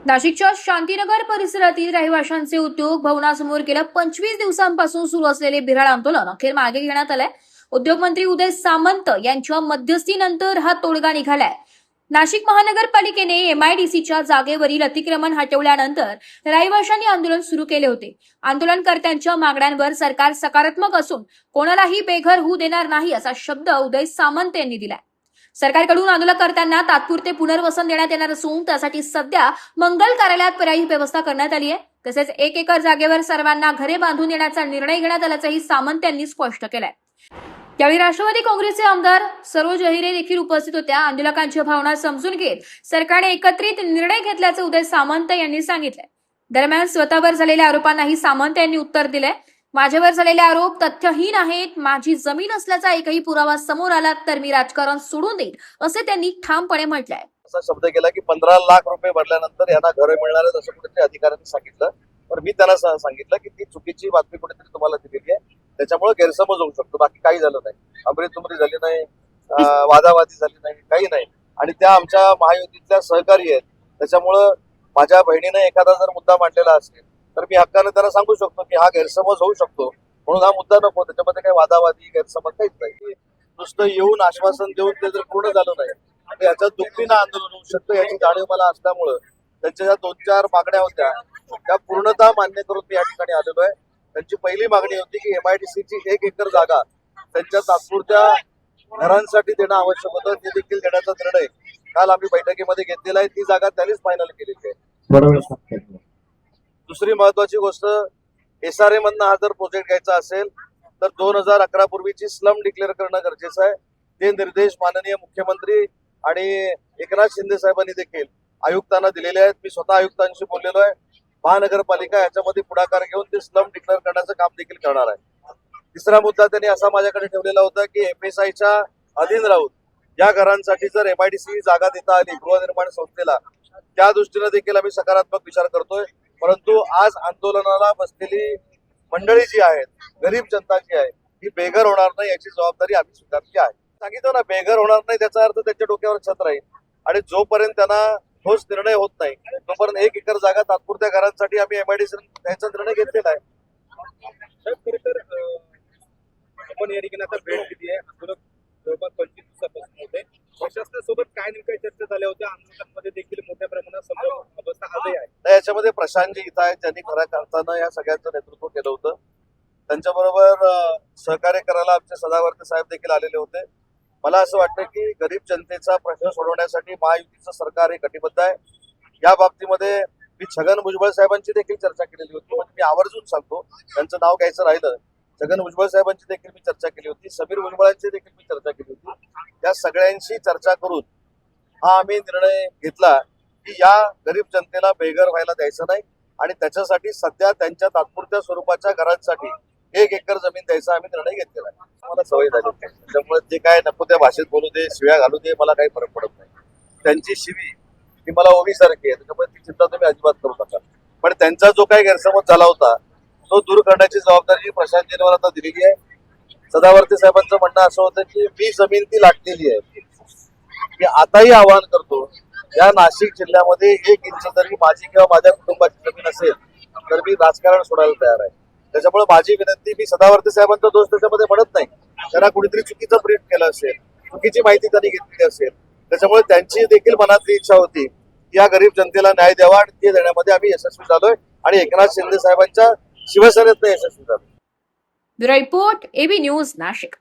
नाशिकच्या शांतीनगर परिसरातील रहिवाशांचे उद्योग भवनासमोर गेल्या 25 दिवसांपासून सुरू असलेले बिऱ्हाड आंदोलन अखेर मागे घेण्यात आलंय. उद्योगमंत्री उदय सामंत यांच्या मध्यस्थीनंतर हा तोडगा निघालाय. नाशिक महानगरपालिकेने एमआयडीसीच्या जागेवरील अतिक्रमण हटवल्यानंतर रहिवाशांनी आंदोलन सुरू केले होते. आंदोलनकर्त्यांच्या मागण्यांवर सरकार सकारात्मक असून कोणालाही बेघर होऊ देणार नाही असा शब्द उदय सामंत यांनी दिलाय. सरकारकडून आंदोलनकर्त्यांना तात्पुरते पुनर्वसन देण्यात येणार असून त्यासाठी सध्या मंगल कार्यालयात पर्यायी व्यवस्था करण्यात आली आहे. तसेच 1 एकर जागेवर सर्वांना घरे बांधून देण्याचा निर्णय घेण्यात आल्याचंही सामंत यांनी स्पष्ट केलंय. यावेळी राष्ट्रवादी काँग्रेसचे आमदार सरोज अहिरे देखील उपस्थित होत्या. आंदोलकांच्या भावना समजून घेत सरकारने एकत्रित निर्णय घेतल्याचं उदय सामंत यांनी सांगितलंय. दरम्यान स्वतःवर झालेल्या आरोपांनाही सामंत यांनी उत्तर दिलंय. माझ्यावर झालेले आरोप तथ्यहीन आहेत. माझी जमीन असल्याचा एकही पुरावा समोर आला तर मी राजकारण सोडून देईन असे त्यांनी ठामपणे म्हटलंय. असा शब्द केला की 15 लाख रुपये भरल्यानंतर यांना घरं मिळणार आहेत असं कुठेतरी अधिकाऱ्यांनी सांगितलं. पण मी त्यांना सांगितलं की ती चुकीची बातमी कुठेतरी तुम्हाला दिलेली आहे, त्याच्यामुळे गैरसमज होऊ शकतो. बाकी काही झालं नाही, अमृतुमरी झाली नाही, वादावादी झाली नाही, काही नाही. आणि त्या आमच्या महायुतीतल्या सहकारी आहेत. त्याच्यामुळं माझ्या बहिणीने एखादा जर मुद्दा मांडलेला असेल तर मी हक्काने त्यांना सांगू शकतो की हा गैरसमज होऊ शकतो, म्हणून हा मुद्दा नको. त्याच्यामध्ये काही वादावादी गैरसमज काहीच नाही. नुसतं येऊन आश्वासन देऊन ते जर पूर्ण झालं नाही तर याच्यात दुपटीनं आंदोलन होऊ शकतं याची जाणीव मला असल्यामुळं त्यांच्या ज्या 2-4 मागण्या होत्या त्या पूर्णतः मान्य करून मी या ठिकाणी आलेलो आहे. त्यांची पहिली मागणी होती की एमआयडीसीची 1 एकर जागा त्यांच्या तात्पुरत्या घरांसाठी देणं आवश्यक होतं, ते देखील देण्याचा निर्णय काल आम्ही बैठकीमध्ये घेतलेला आहे. ती जागा त्यांनीच फायनल केलेली आहे. दुसरी महत्वाची गोष्ट, SRA मधनं हा जर प्रोजेक्ट घ्यायचा असेल तर 2011 पूर्वीची स्लम डिक्लेअर करणं गरजेचं आहे. ते निर्देश माननीय मुख्यमंत्री आणि एकनाथ शिंदे साहेबांनी देखील आयुक्तांना दिलेले आहेत. मी स्वतः आयुक्तांशी बोललेलो आहे. महानगरपालिका याच्यामध्ये पुढाकार घेऊन ते स्लम डिक्लेअर करण्याचं काम देखील करणार आहे. तिसरा मुद्दा त्यांनी असा माझ्याकडे ठेवलेला होता की FSIच्या अधीन राहून या घरांसाठी जर MIDC जागा देता आली गृहनिर्माण संस्थेला, त्या दृष्टीने देखील आम्ही सकारात्मक विचार करतोय. परंतु आज आंदोलनाला बसलेली मंडळी जी आहेत, गरीब जनता जी आहे, ही बेघर होणार नाही याची जबाबदारी आम्ही स्वीकारली आहे. सांगितलं ना, बेघर होणार नाही त्याचा अर्थ त्यांच्या डोक्यावर छत राहील. आणि जोपर्यंत त्यांना ठोस निर्णय होत नाही तोपर्यंत 1 एकर जागा तात्पुरत्या घरांसाठी आम्ही MIDC द्यायचा निर्णय घेतलेला आहे. आपण या ठिकाणी आता भेट दिली आहे. आंदोलक जवळपास 25 दिवसापासून होते. प्रशासनासोबत काय नेमक्या चर्चा झाल्या होत्या? आंदोलकांमध्ये देखील मोठ्या प्रमाणात संभ्रम अवस्था आजही आहे. याच्यामध्ये प्रशांतजी इथं आहेत, त्यांनी खऱ्या अर्थानं या सगळ्यांचं नेतृत्व केलं होतं. त्यांच्याबरोबर सहकार्य करायला आमचे सदावर्ते साहेब देखील आलेले होते. मला असं वाटतं की गरीब जनतेचा प्रश्न सोडवण्यासाठी महायुतीचं सरकार हे कटिबद्ध आहे. या बाबतीमध्ये मी छगन भुजबळ साहेबांची देखील चर्चा केलेली होती. म्हणजे मी आवर्जून सांगतो, त्यांचं नाव घ्यायचं राहिलं, छगन भुजबळ साहेबांची देखील मी चर्चा केली होती, समीर भुजबळांची देखील मी चर्चा केली होती. त्या सगळ्यांशी चर्चा करून हा आम्ही निर्णय घेतला की या गरीब जनतेला बेघर व्हायला द्यायचं नाही आणि त्याच्यासाठी सध्या त्यांच्या तात्पुरत्या स्वरूपाच्या घरांसाठी 1 एकर जमीन द्यायचा आम्ही निर्णय घेतलेला आहे. मला सवय झाली, त्याच्यामुळे ते काय नको त्या भाषेत बोलू दे, शिव्या घालू दे, मला काही फरक पडत नाही. त्यांची शिवी ही मला ओवीसारखी आहे, त्याच्यामुळे ती चिंता तुम्ही अजिबात करू नका. पण त्यांचा जो काही गैरसमज झाला होता तो दूर करण्याची जबाबदारी प्रशांतजींवर आता दिलेली आहे. सदावर्ते साहेबांचं म्हणणं असं होतं की मी जमीन ती लाटलेली आहे. मी आताही आवाहन करतो, या नाशिक जिल्ह्यामध्ये 1 इंच जरी माझी किंवा माझ्या कुटुंबाची जमीन असेल तर मी राजकारण सोडायला तयार आहे. त्याच्यामुळे माझी विनंती, मी सदावर्ते साहेबांचा दोष त्याच्यामध्ये म्हणत नाही, त्यांना कुणीतरी चुकीचं ब्रीफ केलं असेल, चुकीची माहिती त्यांनी घेतलेली असेल, त्याच्यामुळे त्यांची देखील मनातली इच्छा होती की या गरीब जनतेला न्याय द्यावा आणि ते देण्यामध्ये आम्ही यशस्वी झालोय आणि एकनाथ शिंदे साहेबांच्या शिवसेनेत यशस्वी झालो. Bureau report, AB news, Nashik.